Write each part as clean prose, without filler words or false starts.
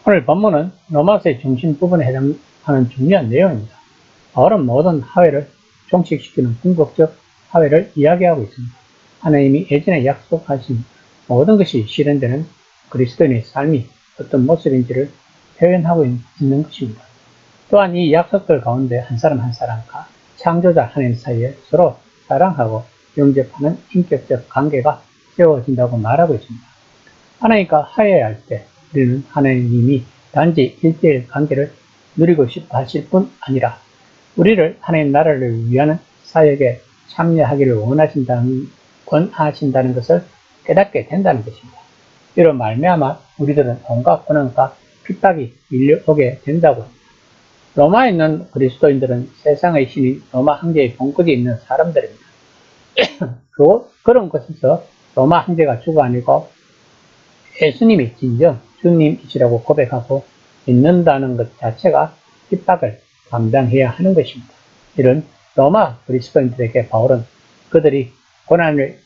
오늘 본문은 로마서의 중심 부분에 해당하는 중요한 내용입니다. 바울은 모든 하회를 종식시키는 궁극적 하회를 이야기하고 있습니다. 하나님이 예전에 약속하신 모든 것이 실현되는 그리스도인의 삶이 어떤 모습인지를 표현하고 있는 것입니다. 또한 이 약속들 가운데 한 사람 한 사람과 창조자 하나님 사이에 서로 사랑하고 영접하는 인격적 관계가 세워진다고 말하고 있습니다. 하나님과 화해할 때 우리는 하나님이 단지 1대1 관계를 누리고 싶어 하실 뿐 아니라 우리를 하나님 나라를 위하는 사역에 참여하기를 원하신다는 것을 깨닫게 된다는 것입니다. 이로 말미암아 우리들은 온갖 고난과 핍박이 밀려오게 된다고 합니다. 로마에 있는 그리스도인들은 세상의 신인 로마 황제의 본국에 있는 사람들입니다. 그런 곳에서 로마 황제가 주가 아니고 예수님이 진정 주님이시라고 고백하고 믿는다는 것 자체가 핍박을 감당해야 하는 것입니다. 이런 로마 그리스도인들에게 바울은 그들이 고난을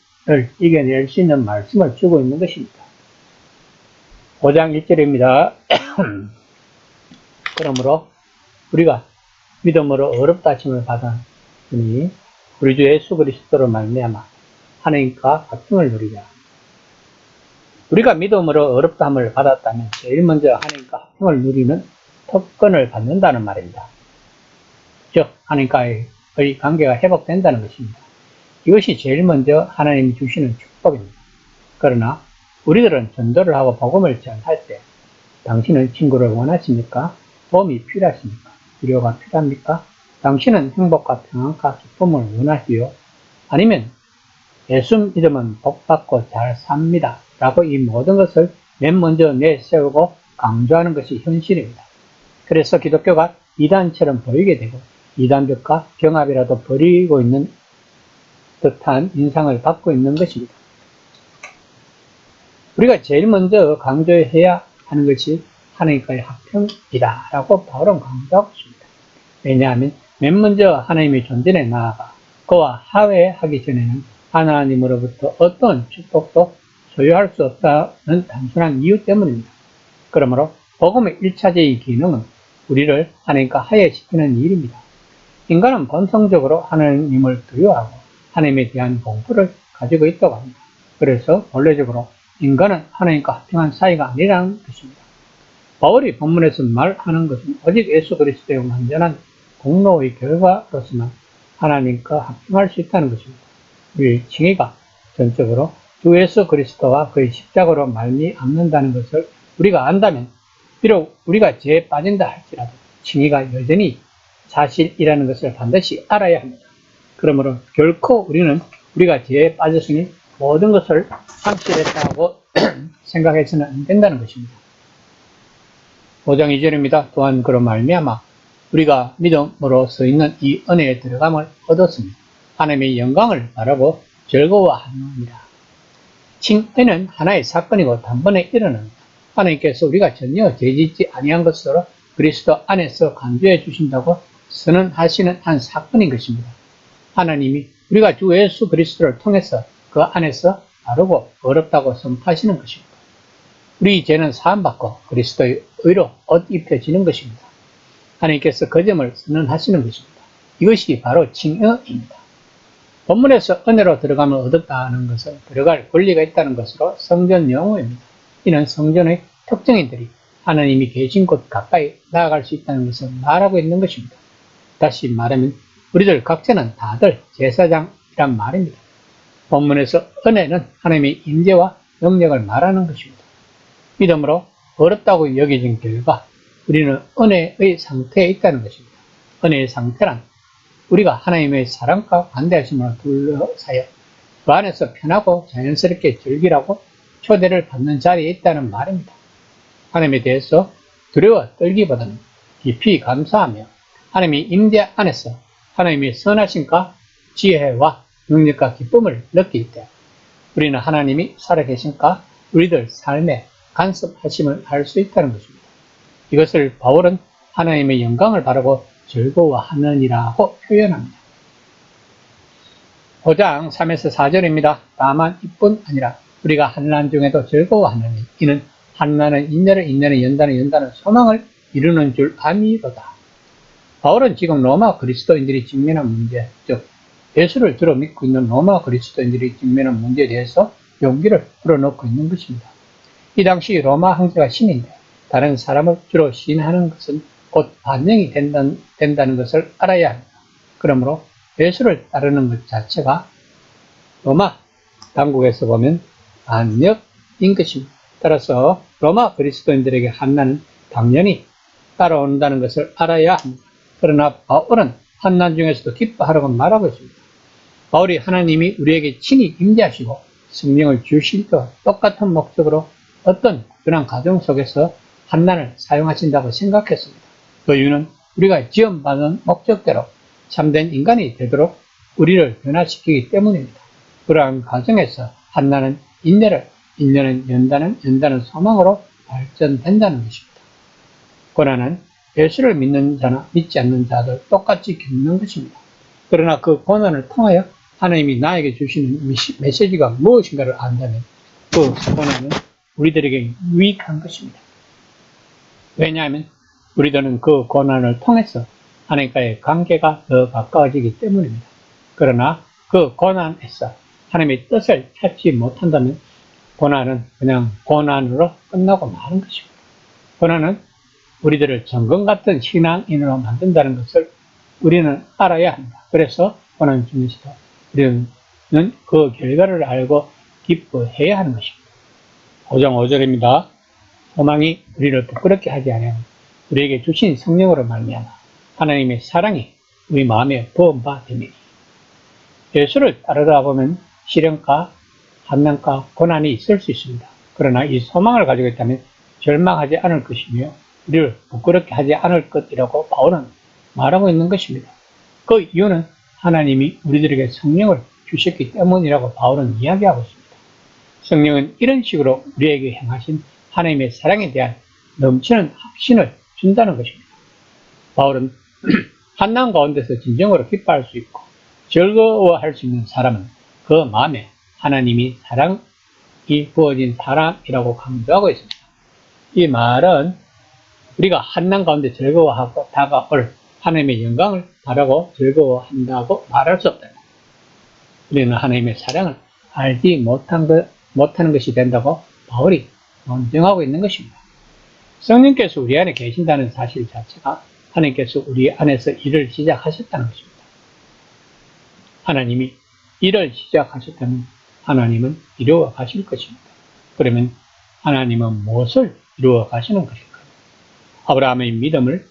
이겨낼 수 있는 말씀을 주고 있는 것입니다. 5장 1절입니다. 그러므로 우리가 믿음으로 어렵다 하심을 받았으니 우리 주 예수 그리스도로 말미암아 하나님과 화평을 누리자. 우리가 믿음으로 어렵다함을 받았다면 제일 먼저 하나님과 화평을 누리는 특권을 받는다는 말입니다. 즉 하나님과의 관계가 회복된다는 것입니다. 이것이 제일 먼저 하나님이 주시는 축복입니다. 그러나 우리들은 전도를 하고 복음을 전할 때 당신은 친구를 원하십니까? 도움이 필요하십니까? 위로가 필요합니까? 당신은 행복과 평안과 기쁨을 원하시오? 아니면 예수 믿으면 복받고 잘 삽니다. 라고 이 모든 것을 맨 먼저 내세우고 강조하는 것이 현실입니다. 그래서 기독교가 이단처럼 보이게 되고 이단벽과 경합이라도 벌이고 있는 듯한 인상을 받고 있는 것입니다. 우리가 제일 먼저 강조해야 하는 것이 하나님과의 화평이다 라고 바울은 강조하고 있습니다. 왜냐하면 맨 먼저 하나님의 존전에 나아가 그와 화해하기 전에는 하나님으로부터 어떤 축복도 소유할 수 없다는 단순한 이유 때문입니다. 그러므로 복음의 1차적인 기능은 우리를 하나님과 화해시키는 일입니다. 인간은 본성적으로 하나님을 두려워하고 하나님에 대한 공부를 가지고 있다고 합니다. 그래서 본래적으로 인간은 하나님과 화평한 사이가 아니라는 것입니다. 바울이 본문에서 말하는 것은 오직 예수 그리스도의 완전한 공로의 결과로서만 하나님과 화평할 수 있다는 것입니다. 우리의 칭의가 전적으로 주 예수 그리스도와 그의 십자가로 말미암는다는 것을 우리가 안다면 비록 우리가 죄에 빠진다 할지라도 칭의가 여전히 사실이라는 것을 반드시 알아야 합니다. 그러므로 결코 우리는 우리가 죄에 빠졌으니 모든 것을 상실했다고 생각해서는 안 된다는 것입니다. 5장 2절입니다. 또한 그로 말미암아 우리가 믿음으로 서 있는 이 은혜에 들어감을 얻었으니 하나님의 영광을 바라고 즐거워하느니라. 칭의는 하나의 사건이고 단번에 일어납니다. 하나님께서 우리가 전혀 죄짓지 아니한 것으로 그리스도 안에서 간주해 주신다고 선언하시는 한 사건인 것입니다. 하나님이 우리가 주 예수 그리스도를 통해서 그 안에서 바르고 어렵다고 선포하시는 것입니다. 우리 죄는 사함받고 그리스도의 의로 옷 입혀지는 것입니다. 하나님께서 그 점을 선언하시는 것입니다. 이것이 바로 칭의입니다. 본문에서 은혜로 들어가면 얻었다는 것은 들어갈 권리가 있다는 것으로 성전 용어입니다. 이는 성전의 특정인들이 하나님이 계신 곳 가까이 나아갈 수 있다는 것을 말하고 있는 것입니다. 다시 말하면 우리들 각자는 다들 제사장이란 말입니다. 본문에서 은혜는 하나님의 임재와 능력을 말하는 것입니다. 믿음으로 어렵다고 여겨진 결과 우리는 은혜의 상태에 있다는 것입니다. 은혜의 상태란 우리가 하나님의 사랑과 관대하심으로 둘러싸여 그 안에서 편하고 자연스럽게 즐기라고 초대를 받는 자리에 있다는 말입니다. 하나님에 대해서 두려워 떨기보다는 깊이 감사하며 하나님의 임재 안에서 하나님의 선하심과 지혜와 능력과 기쁨을 느낄 때 우리는 하나님이 살아계신가 우리들 삶에 간섭하심을 알 수 있다는 것입니다. 이것을 바울은 하나님의 영광을 바라고 즐거워하느니라고 표현합니다. 5장 3에서 4절입니다. 다만 이뿐 아니라 우리가 환난 중에도 즐거워하느니 이는 한나는 인내를, 인내는 연단을, 연단은 소망을 이루는 줄 아미로다. 바울은 지금 로마 그리스도인들이 직면한 문제, 즉 예수를 주로 믿고 있는 로마 그리스도인들이 직면한 문제에 대해서 용기를 불어넣고 있는 것입니다. 이 당시 로마 황제가 신인데 다른 사람을 주로 시인하는 것은 곧 반영이 된다는 것을 알아야 합니다. 그러므로 예수를 따르는 것 자체가 로마 당국에서 보면 반역인 것입니다. 따라서 로마 그리스도인들에게 한나는 당연히 따라온다는 것을 알아야 합니다. 그러나 바울은 한난 중에서도 기뻐하라고 말하고 있습니다. 바울이 하나님이 우리에게 친히 임재하시고 성령을 주실 때와 똑같은 목적으로 어떤 꾸준한 과정 속에서 한난을 사용하신다고 생각했습니다. 그 이유는 우리가 지원받은 목적대로 참된 인간이 되도록 우리를 변화시키기 때문입니다. 그러한 과정에서 한나는 인내를, 인내는 연단은, 연단은 소망으로 발전된다는 것입니다. 고난은 예수를 믿는 자나 믿지 않는 자들 똑같이 겪는 것입니다. 그러나 그 고난을 통하여 하나님이 나에게 주시는 메시지가 무엇인가를 안다면 그 고난은 우리들에게 유익한 것입니다. 왜냐하면 우리들은 그 고난을 통해서 하나님과의 관계가 더 가까워지기 때문입니다. 그러나 그 고난에서 하나님의 뜻을 찾지 못한다면 고난은 그냥 고난으로 끝나고 마는 것입니다. 고난은 우리들을 정금 같은 신앙인으로 만든다는 것을 우리는 알아야 합니다. 그래서 고난 중에서도 우리는 그 결과를 알고 기뻐해야 하는 것입니다. 5장 5절입니다. 소망이 우리를 부끄럽게 하지 않으면 우리에게 주신 성령으로 말미암아 하나님의 사랑이 우리 마음에 부음바 되니 예수를 따르다 보면 시련과 환난과 고난이 있을 수 있습니다. 그러나 이 소망을 가지고 있다면 절망하지 않을 것이며 우리를 부끄럽게 하지 않을 것이라고 바울은 말하고 있는 것입니다. 그 이유는 하나님이 우리들에게 성령을 주셨기 때문이라고 바울은 이야기하고 있습니다. 성령은 이런 식으로 우리에게 행하신 하나님의 사랑에 대한 넘치는 확신을 준다는 것입니다. 바울은 환난 가운데서 진정으로 기뻐할 수 있고 즐거워할 수 있는 사람은 그 마음에 하나님이 사랑이 부어진 사람이라고 강조하고 있습니다. 이 말은 우리가 환난 가운데 즐거워하고 다가올 하나님의 영광을 바라고 즐거워한다고 말할 수 없다. 우리는 하나님의 사랑을 알지 못하는 것이 된다고 바울이 논증하고 있는 것입니다. 성령께서 우리 안에 계신다는 사실 자체가 하나님께서 우리 안에서 일을 시작하셨다는 것입니다. 하나님이 일을 시작하셨다면 하나님은 이루어 가실 것입니다. 그러면 하나님은 무엇을 이루어 가시는 것일까요? 아브라함의 믿음을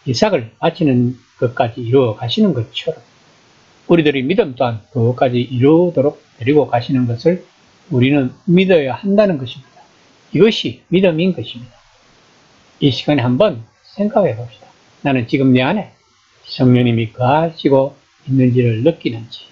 이삭을 바치는 것까지 이루어 가시는 것처럼 우리들의 믿음 또한 그것까지 이루도록 데리고 가시는 것을 우리는 믿어야 한다는 것입니다. 이것이 믿음인 것입니다. 이 시간에 한번 생각해 봅시다. 나는 지금 내 안에 성령님이 거하시고 있는지를 느끼는지,